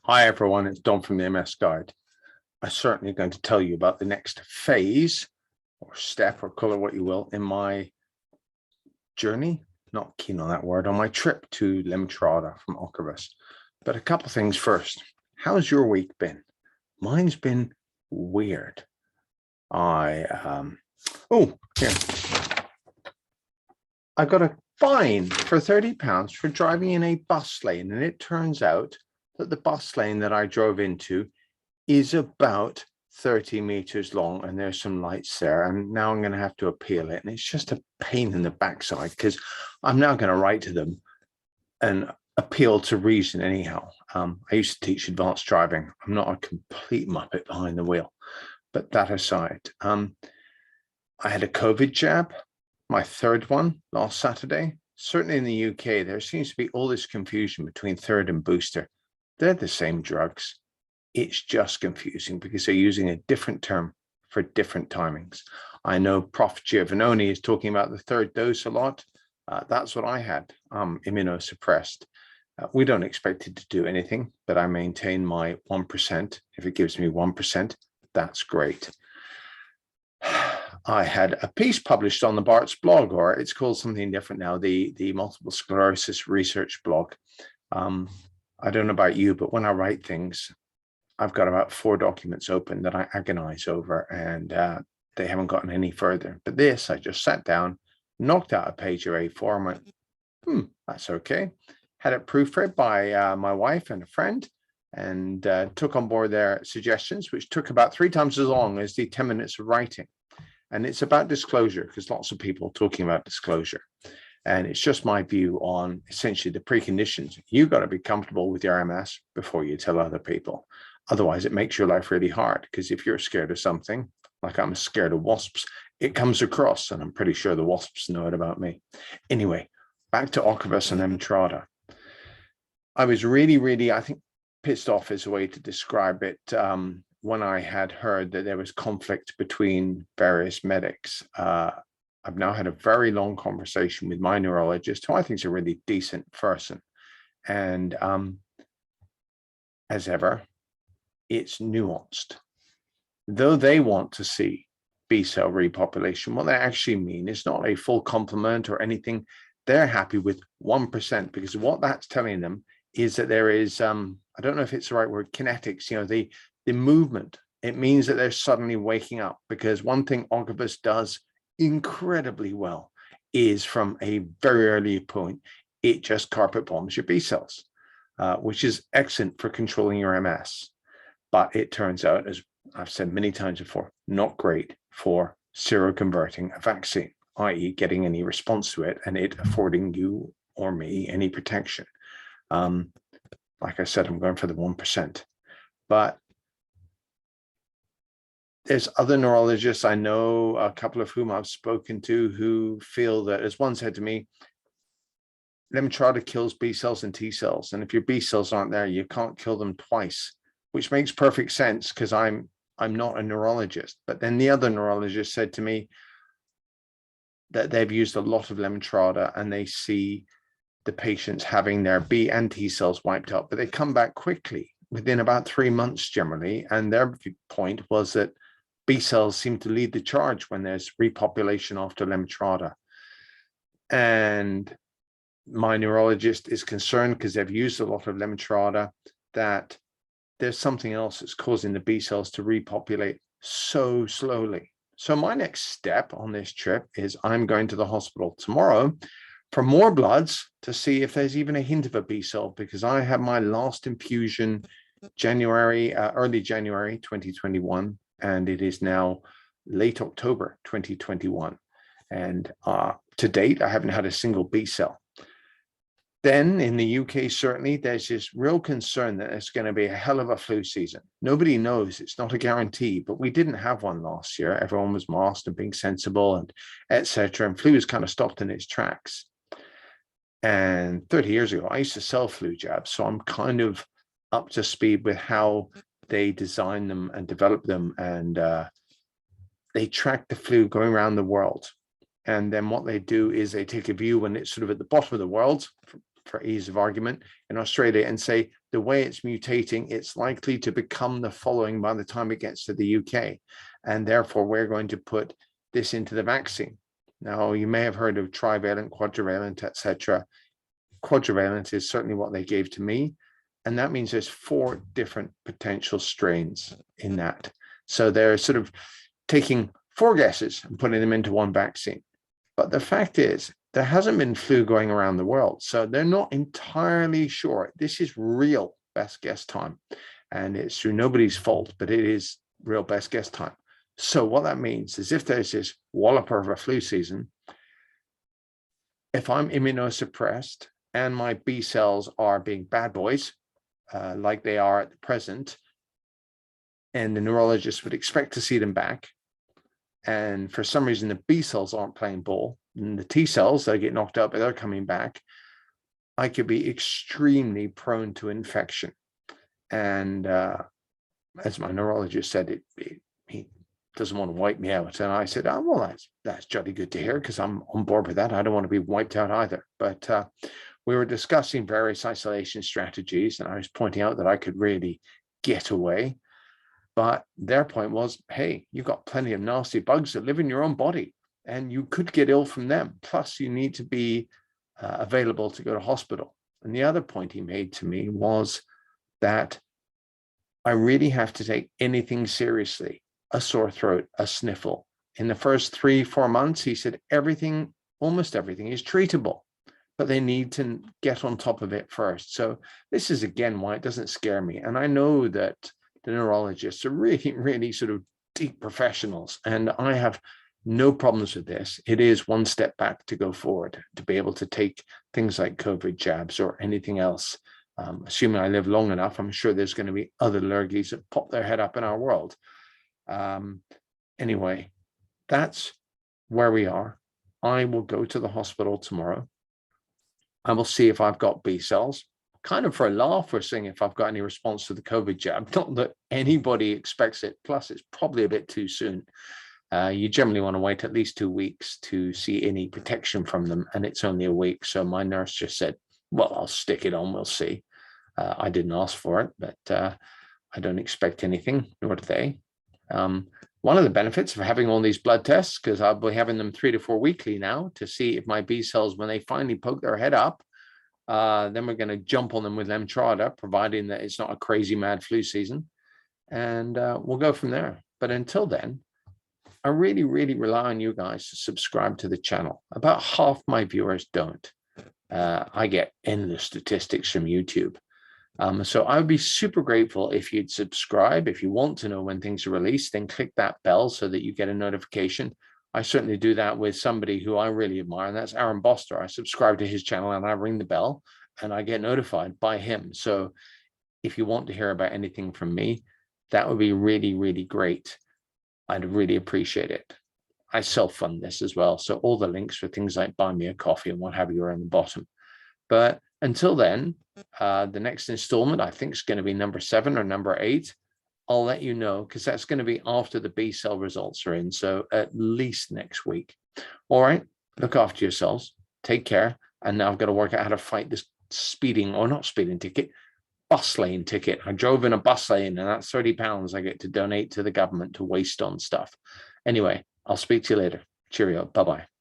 Hi everyone, it's Don from the MS Guide. I'm certainly going to tell you about the next phase or step, or call it what you will, in my journey, not keen on that word, on my trip to Lemtrada from Ocrevus. But a couple of things first. How's your week been? Mine's been weird. Here. I got a fine for £30 for driving in a bus lane, and it turns out that the bus lane that I drove into is about 30 meters long, and there's some lights there, and now I'm going to have to appeal it, and it's just a pain in the backside because I'm now going to write to them and appeal to reason anyhow. I used to teach advanced driving. I'm not a complete muppet behind the wheel, but that aside, I had a COVID jab, my third one last Saturday. Certainly in the UK, there seems to be all this confusion between third and booster. They're the same drugs. It's just confusing because they're using a different term for different timings. I know Prof G is talking about the third dose a lot. That's what I had, immunosuppressed. We don't expect it to do anything, but I maintain my 1%. If it gives me 1%, that's great. I had a piece published on the Bart's blog, or it's called something different now, the Multiple Sclerosis Research blog. I don't know about you, but when I write things, I've got about 4 documents open that I agonize over, and they haven't gotten any further. But this, I just sat down, knocked out a page of A4, and went, that's okay. Had it proofread by my wife and a friend, and took on board their suggestions, which took about 3 times as long as the 10 minutes of writing. And it's about disclosure, because lots of people are talking about disclosure. And it's just my view on essentially the preconditions. You've got to be comfortable with your MS before you tell other people. Otherwise, it makes your life really hard, because if you're scared of something, like I'm scared of wasps, it comes across, and I'm pretty sure the wasps know it about me. Anyway, back to Ocrevus and Lemtrada. I was really, I think, pissed off is a way to describe it, when I had heard that there was conflict between various medics. I've now had a very long conversation with my neurologist, who I think is a really decent person. And as ever, it's nuanced. Though they want to see B-cell repopulation, what they actually mean is not a full complement or anything. They're happy with 1%, because what that's telling them is that there is, I don't know if it's the right word, kinetics, the movement. It means that they're suddenly waking up, because one thing Ocrevus does incredibly well is, from a very early point, it just carpet bombs your B cells, which is excellent for controlling your MS. But it turns out, as I've said many times before, not great for seroconverting a vaccine, i.e. getting any response to it and it affording you or me any protection. Like I said, I'm going for the 1%. But there's other neurologists I know, a couple of whom I've spoken to, who feel that, as one said to me, Lemtrada kills B cells and T cells. And if your B cells aren't there, you can't kill them twice, which makes perfect sense, because I'm not a neurologist. But then the other neurologist said to me that they've used a lot of Lemtrada, and they see the patients having their B and T cells wiped out, but they come back quickly within about 3 months generally. And their point was that B cells seem to lead the charge when there's repopulation after Lemtrada. And my neurologist is concerned, because they've used a lot of Lemtrada, that there's something else that's causing the B cells to repopulate so slowly. So my next step on this trip is I'm going to the hospital tomorrow for more bloods to see if there's even a hint of a B cell, because I had my last infusion early January 2021, and it is now late October 2021. And to date, I haven't had a single B cell. Then in the UK, certainly, there's this real concern that it's going to be a hell of a flu season. Nobody knows. It's not a guarantee, but we didn't have one last year. Everyone was masked and being sensible, and etc. And flu was kind of stopped in its tracks. And 30 years ago, I used to sell flu jabs, so I'm kind of up to speed with how they design them and develop them. And they track the flu going around the world. And then what they do is they take a view when it's sort of at the bottom of the world, for ease of argument, in Australia and say the way it's mutating, it's likely to become the following by the time it gets to the UK. And therefore, we're going to put this into the vaccine. Now, you may have heard of trivalent, quadrivalent, etc. Quadrivalent is certainly what they gave to me. And that means there's 4 different potential strains in that. So they're sort of taking 4 guesses and putting them into one vaccine. But the fact is, there hasn't been flu going around the world. So they're not entirely sure. This is real best guess time. And it's through nobody's fault, but it is real best guess time. So what that means is if there's this walloper of a flu season, if I'm immunosuppressed and my B cells are being bad boys, like they are at the present, and the neurologist would expect to see them back, and for some reason the B cells aren't playing ball, and the T cells, they get knocked out, but they're coming back, I could be extremely prone to infection. And as my neurologist said, he doesn't want to wipe me out. And I said, oh, well, that's jolly good to hear, because I'm on board with that. I don't want to be wiped out either. But we were discussing various isolation strategies, and I was pointing out that I could really get away. But their point was, hey, you've got plenty of nasty bugs that live in your own body, and you could get ill from them. Plus, you need to be available to go to hospital. And the other point he made to me was that I really have to take anything seriously, a sore throat, a sniffle. In the first 3-4 months, he said almost everything is treatable, but they need to get on top of it first. So this is, again, why it doesn't scare me. And I know that the neurologists are really, really sort of deep professionals, and I have no problems with this. It is one step back to go forward, to be able to take things like COVID jabs or anything else. Assuming I live long enough, I'm sure there's going to be other lurgies that pop their head up in our world. Anyway, that's where we are. I will go to the hospital tomorrow. I will see if I've got B cells. Kind of for a laugh, we're seeing if I've got any response to the COVID jab. Not that anybody expects it. Plus, it's probably a bit too soon. You generally want to wait at least 2 weeks to see any protection from them, and it's only a week. So my nurse just said, well, I'll stick it on, we'll see. I didn't ask for it, but I don't expect anything, nor do they. One of the benefits of having all these blood tests, because I'll be having them 3 to 4 weekly now to see if my B cells, when they finally poke their head up, then we're going to jump on them with Lemtrada, providing that it's not a crazy mad flu season. And we'll go from there. But until then, I really, really rely on you guys to subscribe to the channel. About half my viewers don't. I get endless statistics from YouTube. So I would be super grateful if you'd subscribe. If you want to know when things are released, then click that bell so that you get a notification. I certainly do that with somebody who I really admire, and that's Aaron Boster. I subscribe to his channel and I ring the bell and I get notified by him. So if you want to hear about anything from me, that would be really, really great. I'd really appreciate it. I self-fund this as well. So all the links for things like buy me a coffee and what have you are on the bottom. But until then, the next installment, I think, is going to be number 7 or number 8. I'll let you know, because that's going to be after the B cell results are in. So at least next week. All right. Look after yourselves. Take care. And now I've got to work out how to fight this bus lane ticket. I drove in a bus lane, and that's £30 I get to donate to the government to waste on stuff. Anyway, I'll speak to you later. Cheerio. Bye-bye.